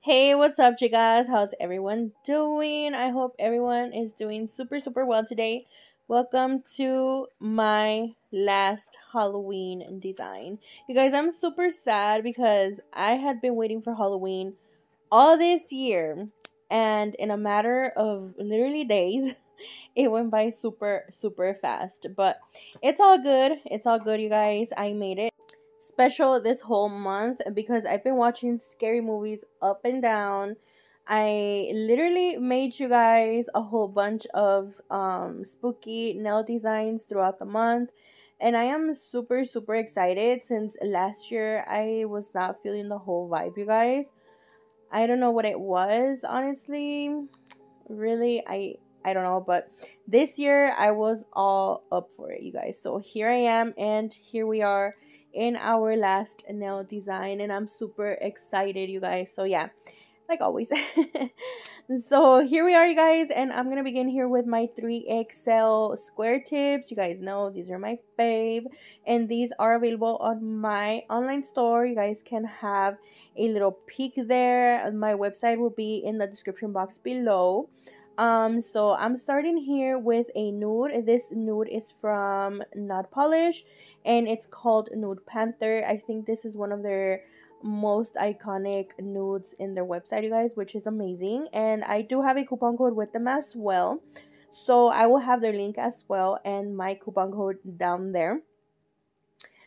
Hey, what's up, you guys? How's everyone doing? I hope everyone is doing super well today. Welcome to my last Halloween design. You guys, I'm super sad because I had been waiting for Halloween all this year, and in a matter of literally days, it went by super fast. But it's all good. It's all good, you guys. I made it special this whole month because I've been watching scary movies up and down. I literally made you guys a whole bunch of spooky nail designs throughout the month, and I am super excited since last year I was not feeling the whole vibe, you guys. I don't know what it was, honestly. Really, I don't know, but this year I was all up for it, you guys. So here I am, and here we are in our last nail design, and I'm super excited, you guys. So yeah, like always. So here we are, you guys, and I'm gonna begin here with my 3XL square tips. You guys know these are my fave, and these are available on my online store. You guys can have a little peek there. My website will be in the description box below. So I'm starting here with a nude. This nude is from Notpolish, and it's called Nude Panther. I think this is one of their most iconic nudes in their website, you guys, which is amazing. And I do have a coupon code with them as well, so I will have their link as well and my coupon code down there.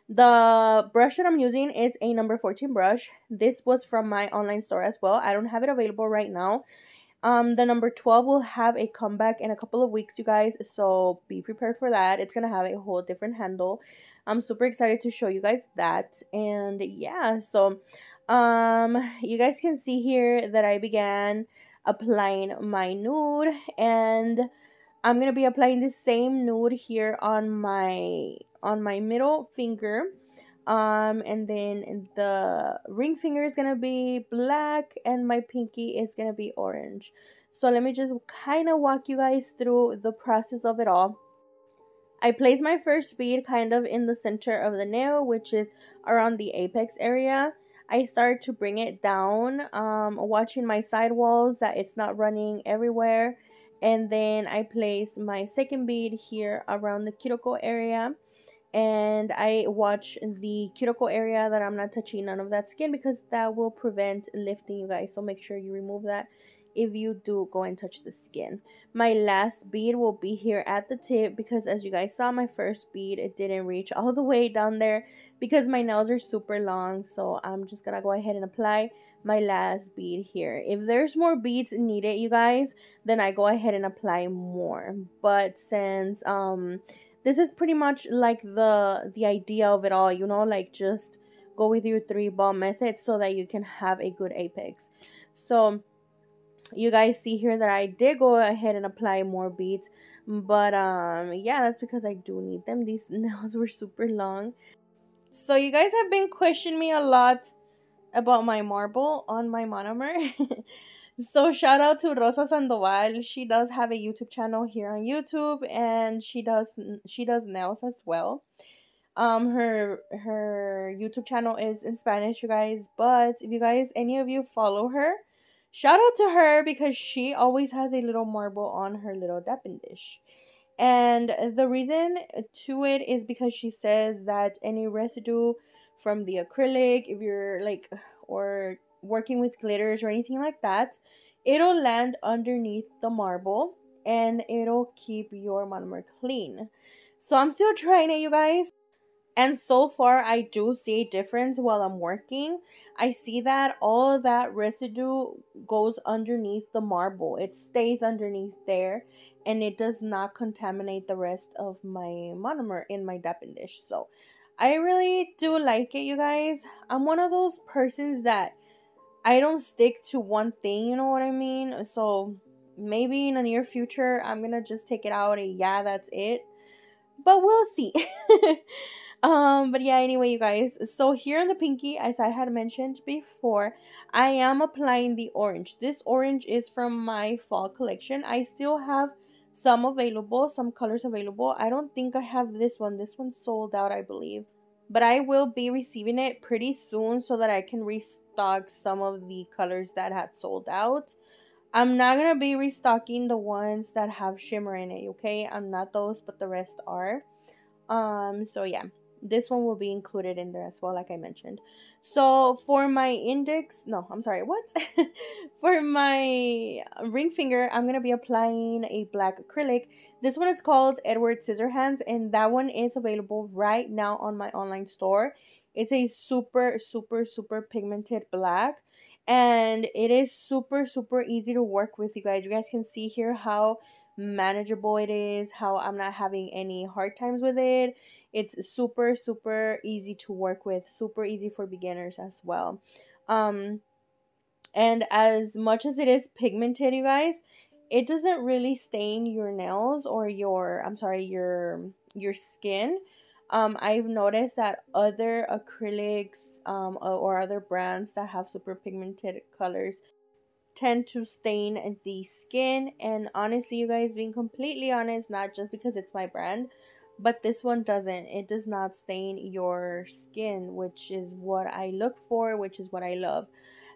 The brush that I'm using is a number 14 brush. This was from my online store as well. I don't have it available right now. The number 12 will have a comeback in a couple of weeks, you guys, so be prepared for that. It's gonna have a whole different handle. I'm super excited to show you guys that. And yeah, so you guys can see here that I began applying my nude, and I'm gonna be applying the same nude here on my middle finger. And then the ring finger is gonna be black, and my pinky is gonna be orange. So let me just kind of walk you guys through the process of it all. I place my first bead kind of in the center of the nail, which is around the apex area. I start to bring it down, watching my side walls that it's not running everywhere. And then I place my second bead here around the cuticle area, and I watch the cuticle area that I'm not touching none of that skin because that will prevent lifting, you guys. So make sure you remove that if you do go and touch the skin. My last bead will be here at the tip because, as you guys saw, my first bead, it didn't reach all the way down there because my nails are super long. So I'm just gonna go ahead and apply my last bead here. If there's more beads needed, you guys, then I go ahead and apply more. But since this is pretty much like the idea of it all, you know, like just go with your 3-ball method so that you can have a good apex. So you guys see here that I did go ahead and apply more beads, but yeah, that's because I do need them. These nails were super long. So you guys have been questioning me a lot about my marble on my monomer. So shout out to Rosa Sandoval. She does have a YouTube channel here on YouTube, and she does nails as well. Her YouTube channel is in Spanish, you guys, but if you guys, any of you follow her, shout out to her because she always has a little marble on her little dapping dish. And the reason to it is because she says that any residue from the acrylic, if you're like, or working with glitters or anything like that, it'll land underneath the marble and it'll keep your monomer clean. So I'm still trying it, you guys. And so far, I do see a difference while I'm working. I see that all that residue goes underneath the marble. It stays underneath there, and it does not contaminate the rest of my monomer in my dapping dish. So I really do like it, you guys. I'm one of those persons that I don't stick to one thing, you know what I mean? So maybe in the near future, I'm going to just take it out and yeah, that's it. But we'll see. But yeah, anyway, you guys, so here on the pinky, as I had mentioned before, I am applying the orange. This orange is from my fall collection. I still have some available, some colors available. I don't think I have this one. This one's sold out, I believe. but I will be receiving it pretty soon so that I can restock some of the colors that had sold out. I'm not gonna be restocking the ones that have shimmer in it, okay? I'm not those, but the rest are. So yeah, this one will be included in there as well, like I mentioned. So for my index, no, I'm sorry, what? For my ring finger, I'm gonna be applying a black acrylic. This one is called Edward Scissorhands, and that one is available right now on my online store. It's a super, super, super pigmented black, and it is super, super easy to work with, you guys. You guys can see here how manageable it is, how I'm not having any hard times with it. It's super, super easy to work with, super easy for beginners as well. um and as much as it is pigmented, you guys, it doesn't really stain your nails or your, I'm sorry, your skin. I've noticed that other acrylics or other brands that have super pigmented colors tend to stain the skin. And honestly, you guys, being completely honest, not just because it's my brand, but this one doesn't. It does not stain your skin, which is what I look for, which is what I love.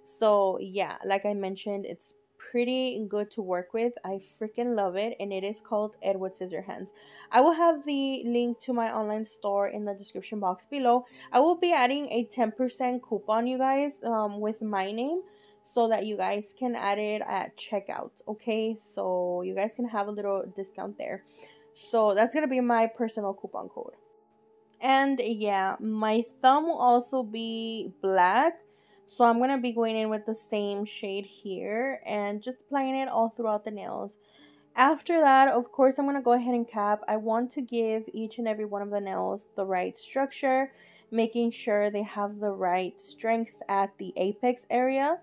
So yeah, like I mentioned, it's pretty good to work with. I freaking love it, and it is called Edward Scissorhands. I will have the link to my online store in the description box below. I will be adding a 10% coupon, you guys, with my name, so that you guys can add it at checkout. Okay, so you guys can have a little discount there. So that's gonna be my personal coupon code. And yeah, my thumb will also be black, so I'm gonna be going in with the same shade here and just applying it all throughout the nails. After that, of course, I'm going to go ahead and cap. I want to give each and every one of the nails the right structure, making sure they have the right strength at the apex area.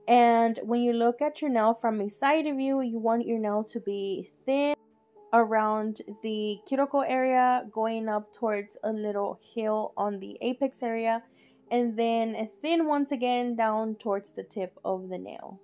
And when you look at your nail from a side view, you want your nail to be thin around the cuticle area, going up towards a little hill on the apex area, and then thin once again down towards the tip of the nail.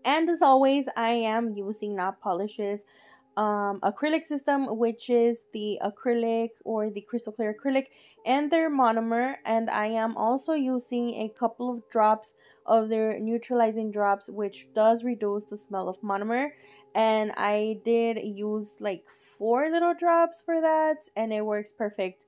And as always, I am using Notpolish's acrylic system, which is the acrylic or the crystal clear acrylic and their monomer. And I am also using a couple of drops of their neutralizing drops, which does reduce the smell of monomer. And I did use like 4 little drops for that, and it works perfect.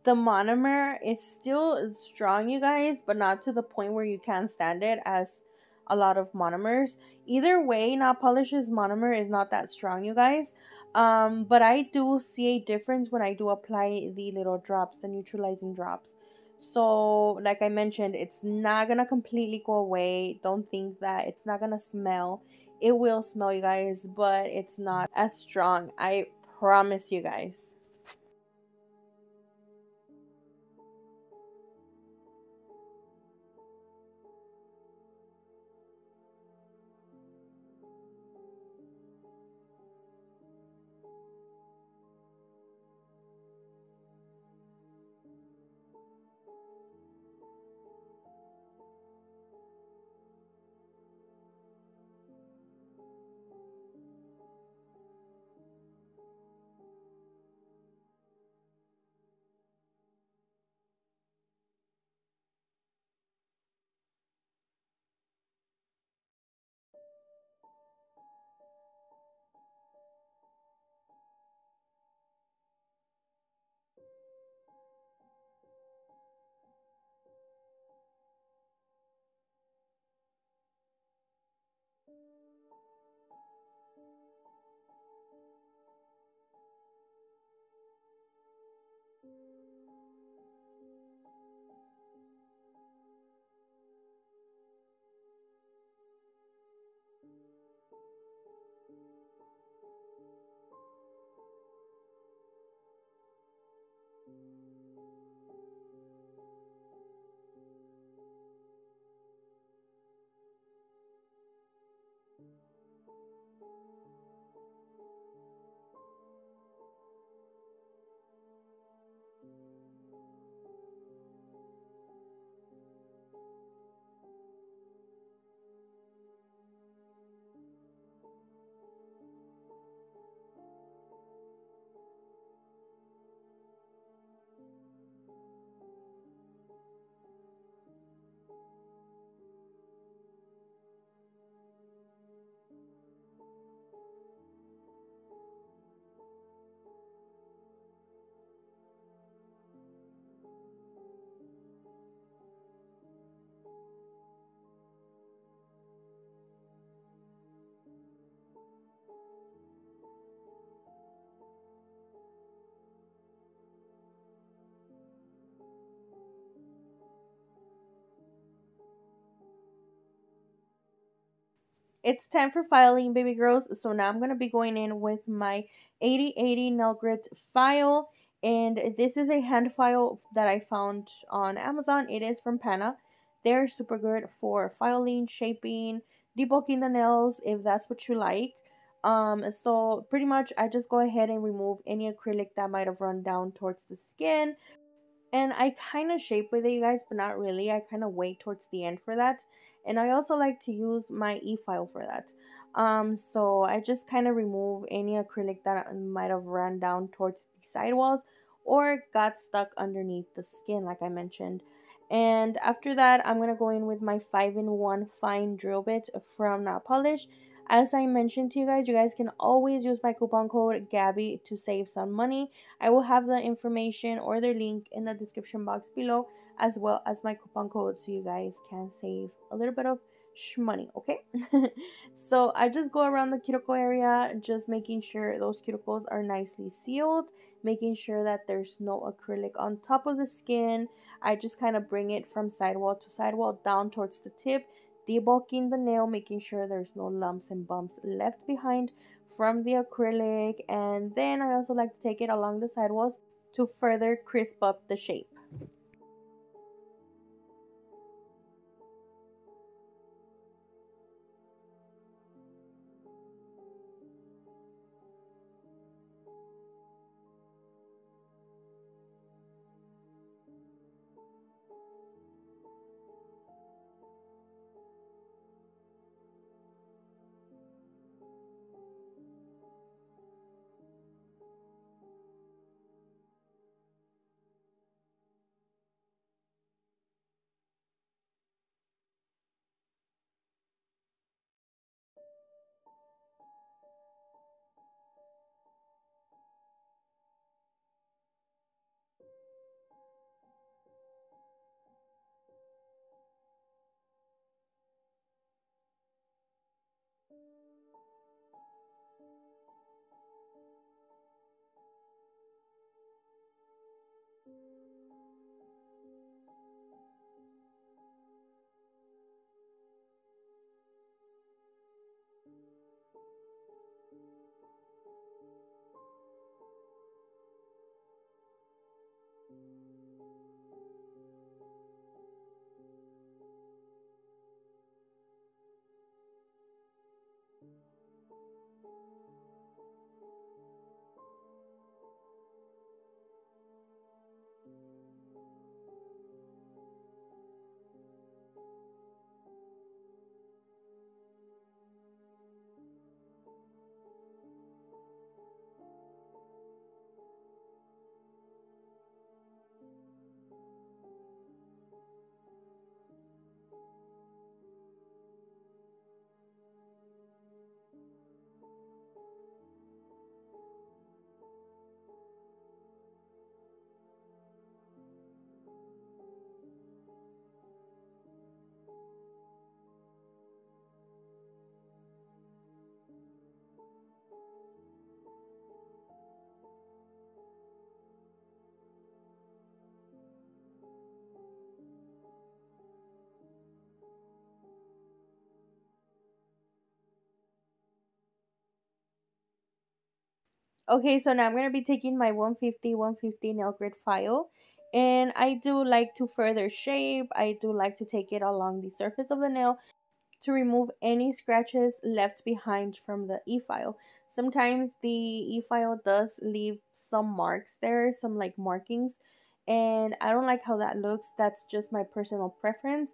The monomer is still strong, you guys, but not to the point where you can't stand it, as a lot of monomers. Either way, Notpolish's monomer is not that strong, you guys. But I do see a difference when I do apply the little drops, the neutralizing drops. So like I mentioned, it's not gonna completely go away. Don't think that it's not gonna smell. It will smell, you guys, but it's not as strong, I promise you guys. It's time for filing, baby girls. So now I'm going to be going in with my 8080 nail grit file. And this is a hand file that I found on Amazon. It is from Pana. They're super good for filing, shaping, debulking the nails if that's what you like. So pretty much I just go ahead and remove any acrylic that might have run down towards the skin, and I kind of shape with it, you guys, but not really. I kind of wait towards the end for that. And I also like to use my e-file for that. So I just kind of remove any acrylic that might have run down towards the sidewalls or got stuck underneath the skin, like I mentioned. And after that, I'm going to go in with my 5-in-1 fine drill bit from Notpolish. As I mentioned to you guys can always use my coupon code Gabby to save some money. I will have the information or the link in the description box below, as well as my coupon code, so you guys can save a little bit of money, okay? So I just go around the cuticle area, just making sure those cuticles are nicely sealed, making sure that there's no acrylic on top of the skin. I just kind of bring it from sidewall to sidewall down towards the tip, debulking the nail, making sure there's no lumps and bumps left behind from the acrylic. And then I also like to take it along the sidewalls to further crisp up the shape. Okay, so now I'm going to be taking my 150 nail grit file, and I do like to further shape. I do like to take it along the surface of the nail to remove any scratches left behind from the e-file. Sometimes the e-file does leave some marks there, some like markings, and I don't like how that looks. That's just my personal preference.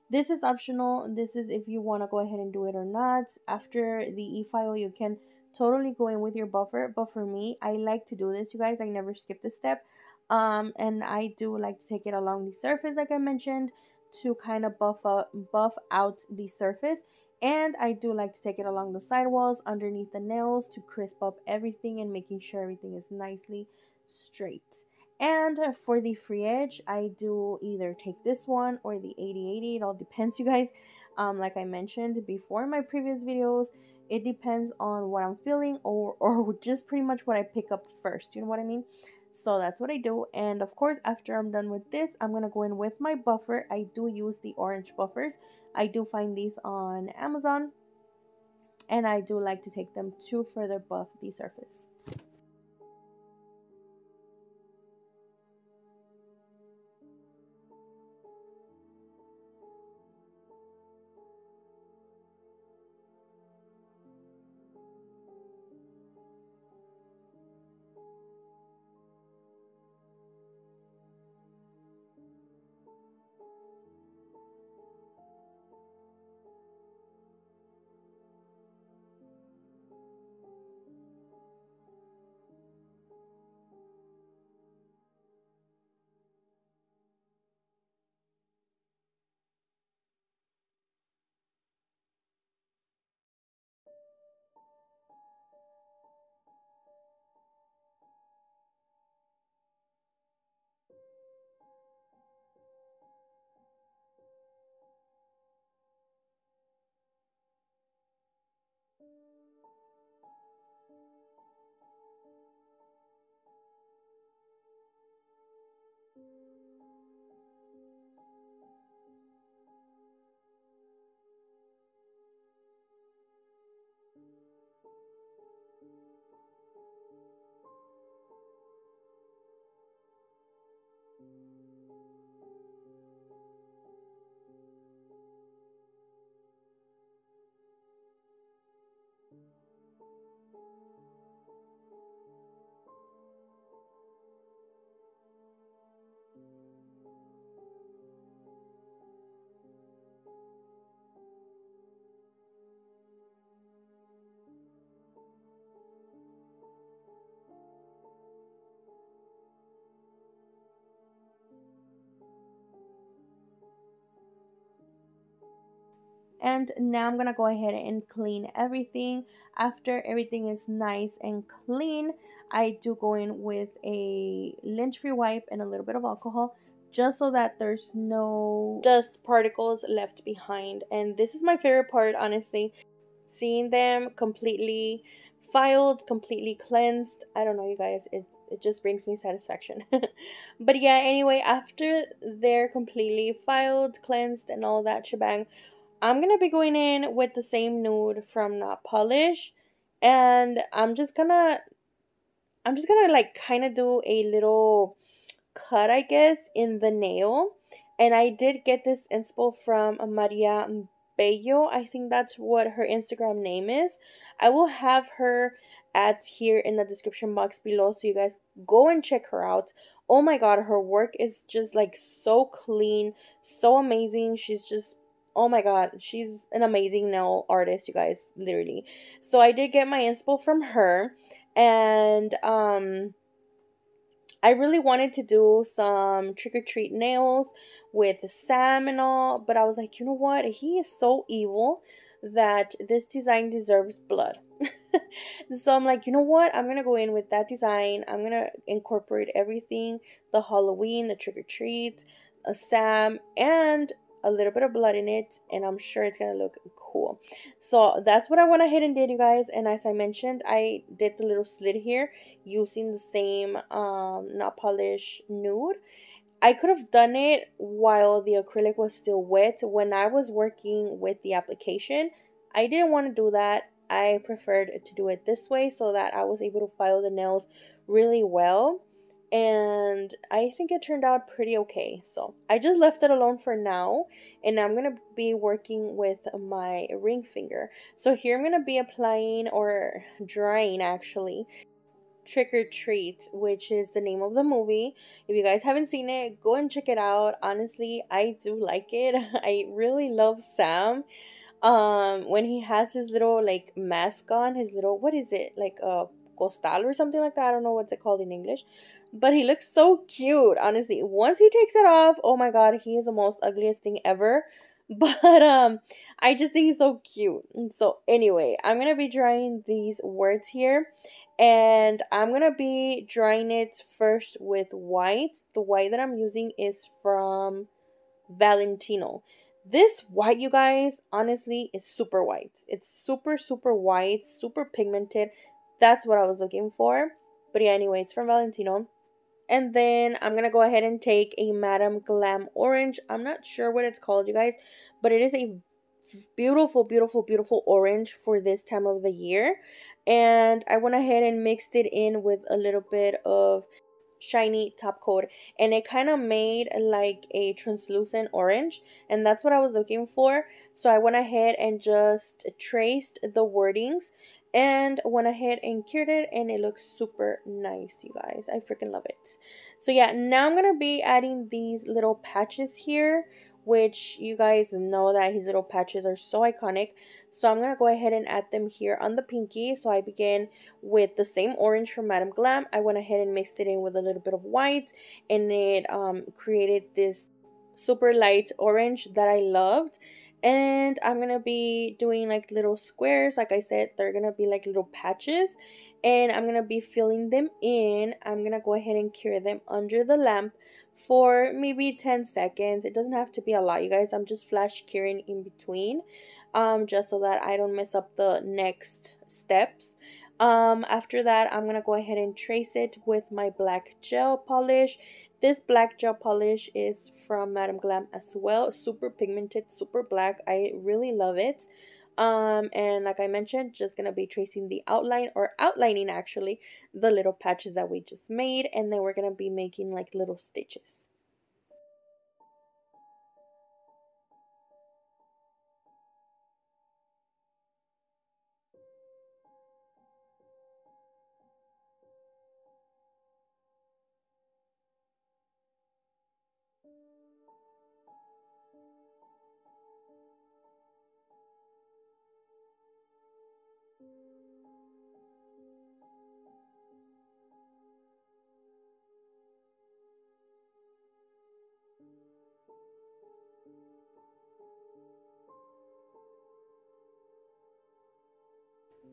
This is optional. This is if you want to go ahead and do it or not. After the e-file, you can totally go in with your buffer, but for me, I like to do this, you guys. I never skip this step. And I do like to take it along the surface, like I mentioned, to kind of buff out the surface. And I do like to take it along the sidewalls, underneath the nails, to crisp up everything and making sure everything is nicely straight. And for the free edge, I do either take this one or the 8080. It all depends, you guys. Like I mentioned before in my previous videos, it depends on what I'm feeling, or just pretty much what I pick up first. You know what I mean? So that's what I do. And of course, after I'm done with this, I'm gonna go in with my buffer. I do use the orange buffers. I do find these on Amazon. and I do like to take them to further buff the surface. And now I'm gonna go ahead and clean everything. After everything is nice and clean, I do go in with a lint-free wipe and a little bit of alcohol, just so that there's no dust particles left behind. And this is my favorite part, honestly, seeing them completely filed, completely cleansed. I don't know, you guys, it just brings me satisfaction. But yeah, anyway, after they're completely filed, cleansed, and all that shebang, I'm gonna be going in with the same nude from Notpolish, and I'm just gonna like kind of do a little cut, I guess, in the nail. And I did get this inspo from Maria Bello. I think that's what her Instagram name is. I will have her ads here in the description box below, so you guys go and check her out. Oh my god, her work is just like so clean, so amazing. She's just, oh my god, she's an amazing nail artist, you guys, literally. So I did get my inspo from her, and I really wanted to do some trick-or-treat nails with Sam and all, but I was like, you know what? He is so evil that this design deserves blood. So I'm like, you know what? I'm going to go in with that design. I'm going to incorporate everything, the Halloween, the trick-or-treat, Sam, and a little bit of blood in it, and I'm sure it's going to look cool. So that's what I went ahead and did, you guys. And as I mentioned, I did the little slit here using the same Notpolish nude. I could have done it while the acrylic was still wet. When I was working with the application, I didn't want to do that. I preferred to do it this way so that I was able to file the nails really well. And I think it turned out pretty okay. So I just left it alone for now. And I'm going to be working with my ring finger. So here I'm going to be applying, or drying actually, Trick or Treat, which is the name of the movie. If you guys haven't seen it, go and check it out. Honestly, I do like it. I really love Sam. When he has his little like mask on, his little, what is it, like a costal or something like that, I don't know what's it called in English, but he looks so cute, honestly. Once he takes it off, oh my god, he is the most ugliest thing ever. But I just think he's so cute. And so anyway, I'm gonna be drawing these words here, and I'm gonna be drawing it first with white. The white that I'm using is from Valentino. This white, you guys, honestly, is super white. It's super, super white, super pigmented. That's what I was looking for. But yeah, anyway, it's from Valentino. And then I'm going to go ahead and take a Madame Glam Orange. I'm not sure what it's called, you guys, but it is a beautiful, beautiful, beautiful orange for this time of the year. And I went ahead and mixed it in with a little bit of shiny top coat, and it kind of made like a translucent orange, and that's what I was looking for. So I went ahead and just traced the wordings and went ahead and cured it, and it looks super nice, you guys. I freaking love it. So yeah, now I'm gonna be adding these little patches here, which you guys know that his little patches are so iconic. So I'm gonna go ahead and add them here on the pinky. So I began with the same orange from Madame Glam. I went ahead and mixed it in with a little bit of white, and it created this super light orange that I loved. And I'm gonna be doing like little squares. Like I said, they're gonna be like little patches, and I'm gonna be filling them in. I'm gonna go ahead and cure them under the lamp for maybe 10 seconds. It doesn't have to be a lot, you guys. I'm just flash curing in between, just so that I don't mess up the next steps. After that, I'm gonna go ahead and trace it with my black gel polish. This black gel polish is from Madame Glam as well. Super pigmented, super black. I really love it. And like I mentioned, just gonna be tracing the outline, or outlining actually, the little patches that we just made, and then we're gonna be making like little stitches.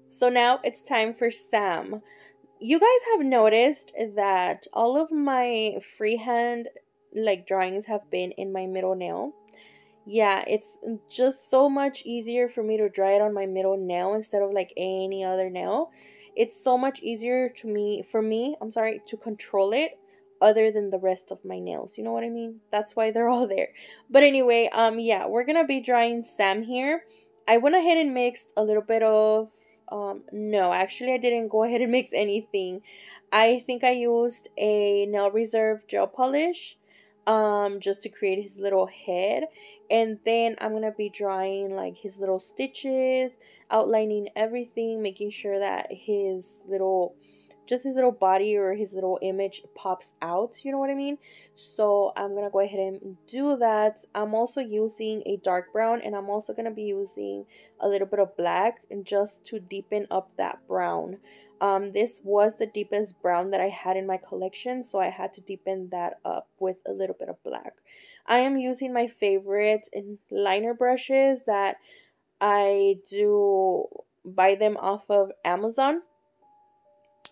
So now it's time for Sam. You guys have noticed that all of my freehand like drawings have been in my middle nail. Yeah, it's just so much easier for me to draw it on my middle nail instead of like any other nail. It's so much easier to me for me, I'm sorry, to control it other than the rest of my nails. You know what I mean? That's why they're all there. But anyway, yeah, we're gonna be drawing Sam here. I went ahead and mixed a little bit of no, actually I didn't go ahead and mix anything. I think I used a Nail Reserve gel polish just to create his little head, and then I'm gonna be drawing like his little stitches, outlining everything, making sure that his little, just his little body or his little image pops out, you know what I mean? So I'm gonna go ahead and do that. I'm also using a dark brown, and I'm also gonna be using a little bit of black, and just to deepen up that brown. This was the deepest brown that I had in my collection, so I had to deepen that up with a little bit of black. I am using my favorite liner brushes that I do buy them off of Amazon.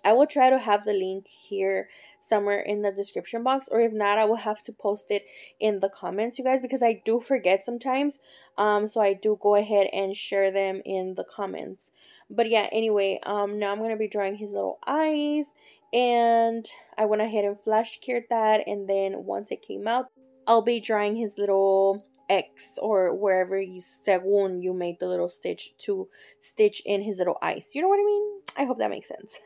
I will try to have the link here somewhere in the description box, or if not, I will have to post it in the comments, you guys, because I do forget sometimes. So I do go ahead and share them in the comments. But yeah, anyway, now I'm going to be drawing his little eyes, and I went ahead and flash cured that, and then once it came out, I'll be drawing his little X, or wherever you, según you made the little stitch, to stitch in his little eyes. You know what I mean? I hope that makes sense.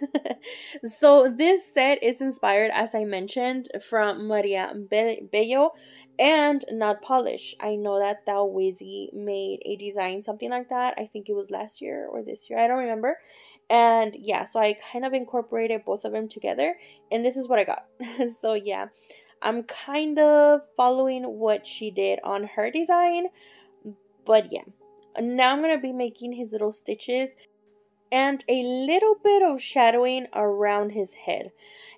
So this set is inspired, as I mentioned, from Maria Bello and Notpolish. I know that Thou Wizzy made a design, something like that. I think it was last year or this year. I don't remember. And yeah, so I kind of incorporated both of them together, and this is what I got. So yeah, I'm kind of following what she did on her design. But yeah, now I'm going to be making his little stitches and a little bit of shadowing around his head.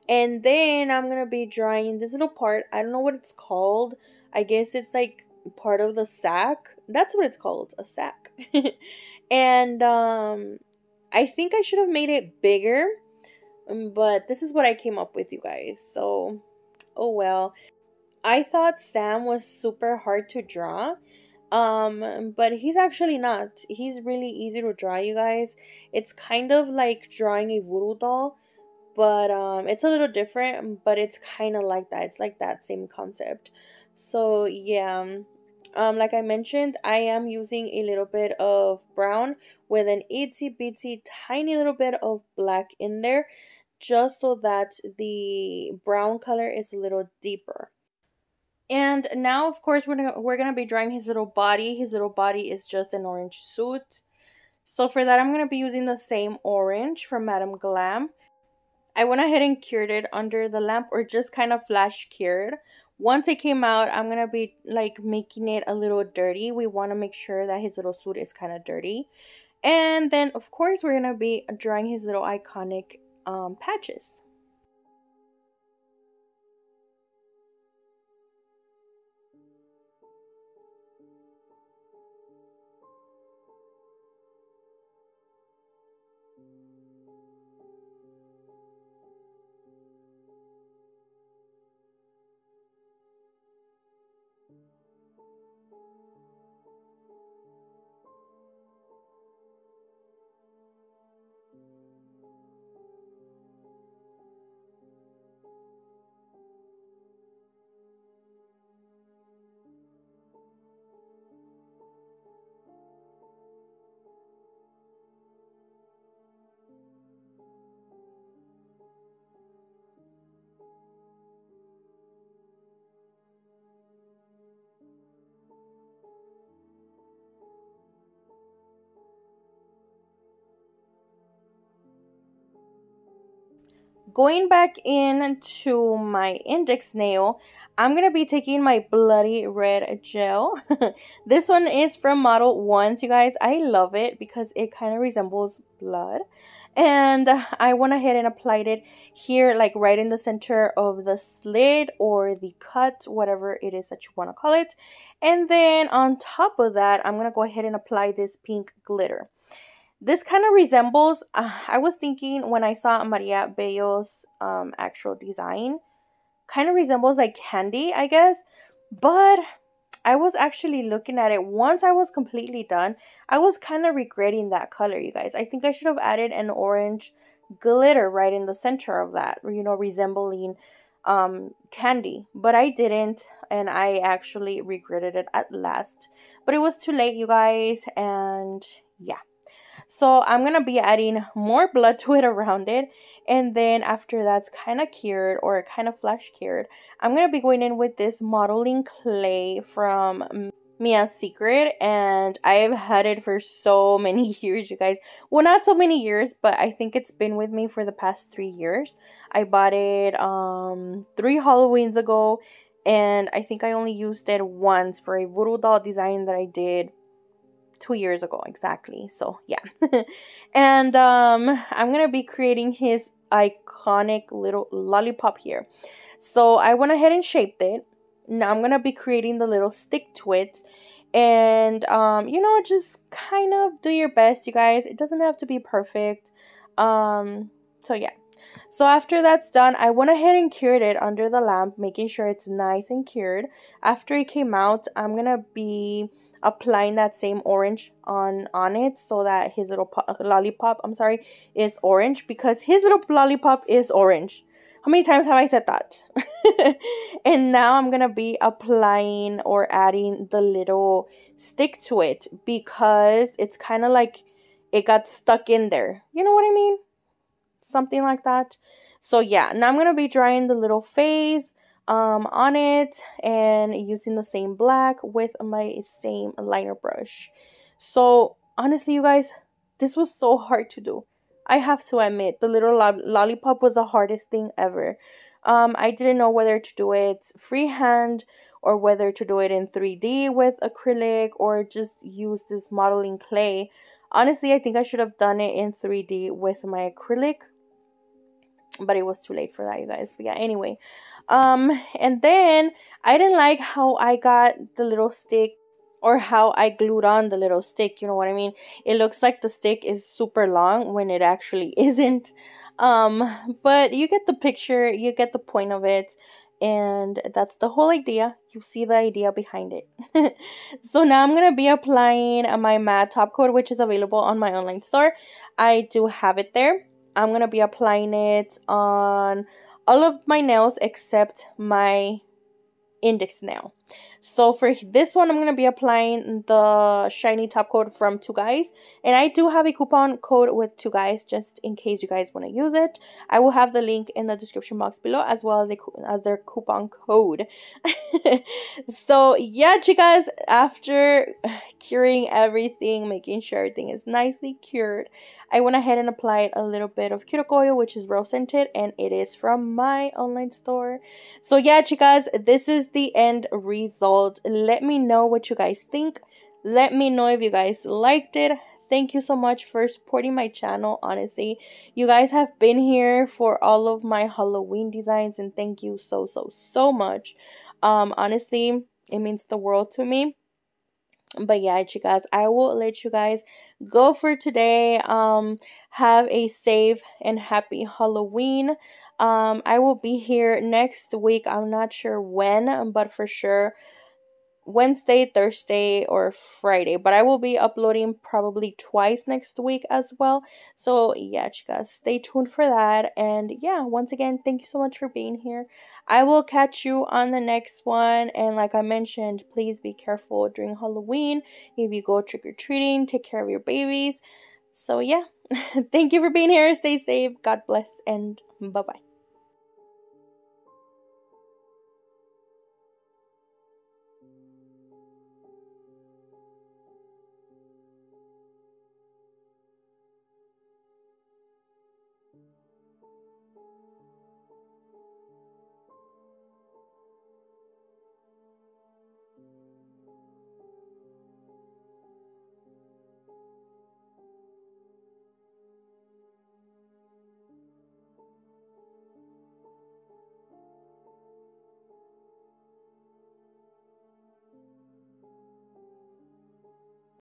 And then I'm going to be drawing this little part. I don't know what it's called. I guess it's like part of the sack. That's what it's called, a sack. And I think I should have made it bigger, but this is what I came up with, you guys. So, oh well. I thought Sam was super hard to draw. But he's actually not. He's really easy to draw, you guys. It's kind of like drawing a voodoo doll, but it's a little different, but it's kind of like that. It's like that same concept. So yeah, Like I mentioned, I am using a little bit of brown with an itsy bitsy tiny little bit of black in there, just so that the brown color is a little deeper. And now, of course, we're gonna be drawing his little body. His little body is just an orange suit. So for that, I'm gonna be using the same orange from Madame Glam. I went ahead and cured it under the lamp, or just kind of flash cured. Once it came out, I'm gonna be like making it a little dirty. We want to make sure that his little suit is kind of dirty. And then, of course, we're gonna be drawing his little iconic patches. Going back into my index nail, I'm going to be taking my bloody red gel. This one is from Model 1, you guys. I love it because it kind of resembles blood. And I went ahead and applied it here, like right in the center of the slit or the cut, whatever it is that you want to call it. And then on top of that, I'm going to go ahead and apply this pink glitter. This kind of resembles, I was thinking when I saw Maria Bello's actual design, kind of resembles like candy, I guess. But I was actually looking at it. Once I was completely done, I was kind of regretting that color, you guys. I think I should have added an orange glitter right in the center of that, you know, resembling candy. But I didn't, and I actually regretted it at last. But it was too late, you guys, and yeah. So I'm going to be adding more blood to it around it. And then after that's kind of cured, or kind of flash cured, I'm going to be going in with this modeling clay from Mia's Secret. And I've had it for so many years, you guys. Well, not so many years, but I think it's been with me for the past 3 years. I bought it 3 Halloweens ago. And I think I only used it once for a voodoo doll design that I did 2 years ago exactly. So yeah. And I'm gonna be creating his iconic little lollipop here. So I went ahead and shaped it. Now I'm gonna be creating the little stick to it. And you know, just kind of do your best, you guys. It doesn't have to be perfect. So yeah. So after that's done, I went ahead and cured it under the lamp, making sure it's nice and cured. After it came out, I'm gonna be applying that same orange on it, so that his little lollipop, I'm sorry, is orange, because his little lollipop is orange. How many times have I said that? And now I'm gonna be applying or adding the little stick to it, because it's kind of like it got stuck in there. You know what I mean? Something like that. So yeah, now I'm gonna be drawing the little face on it, and using the same black with my same liner brush. So honestly, you guys, this was so hard to do. I have to admit, the little lollipop was the hardest thing ever. I didn't know whether to do it freehand, or whether to do it in 3D with acrylic, or just use this modeling clay. Honestly, I think I should have done it in 3D with my acrylic, but it was too late for that, you guys. But yeah, anyway, and then I didn't like how I got the little stick, or how I glued on the little stick. You know what I mean? It looks like the stick is super long when it actually isn't. But you get the picture, you get the point of it. And that's the whole idea. You see the idea behind it. So now I'm going to be applying my matte top coat, which is available on my online store. I do have it there. I'm going to be applying it on all of my nails except my index nail. So for this one, I'm going to be applying the shiny top coat from Two Guys. And I do have a coupon code with Two Guys just in case you guys want to use it. I will have the link in the description box below as well as their coupon code. So yeah, chicas, after curing everything, making sure everything is nicely cured, I went ahead and applied a little bit of cuticle oil, which is rose scented, and it is from my online store. So yeah, chicas, this is the end result. Let me know what you guys think. Let me know if you guys liked it. Thank you so much for supporting my channel. Honestly, you guys have been here for all of my Halloween designs, and thank you so much. Honestly, it means the world to me. But yeah, chicas, I will let you guys go for today. Have a safe and happy Halloween. I will be here next week. I'm not sure when, but for sure Wednesday, Thursday, or Friday. But I will be uploading probably twice next week as well. So yeah, chicas, stay tuned for that. And yeah, once again, thank you so much for being here. I will catch you on the next one. And like I mentioned, please be careful during Halloween. If you go trick-or-treating, take care of your babies. So yeah, thank you for being here. Stay safe. God bless, and bye-bye.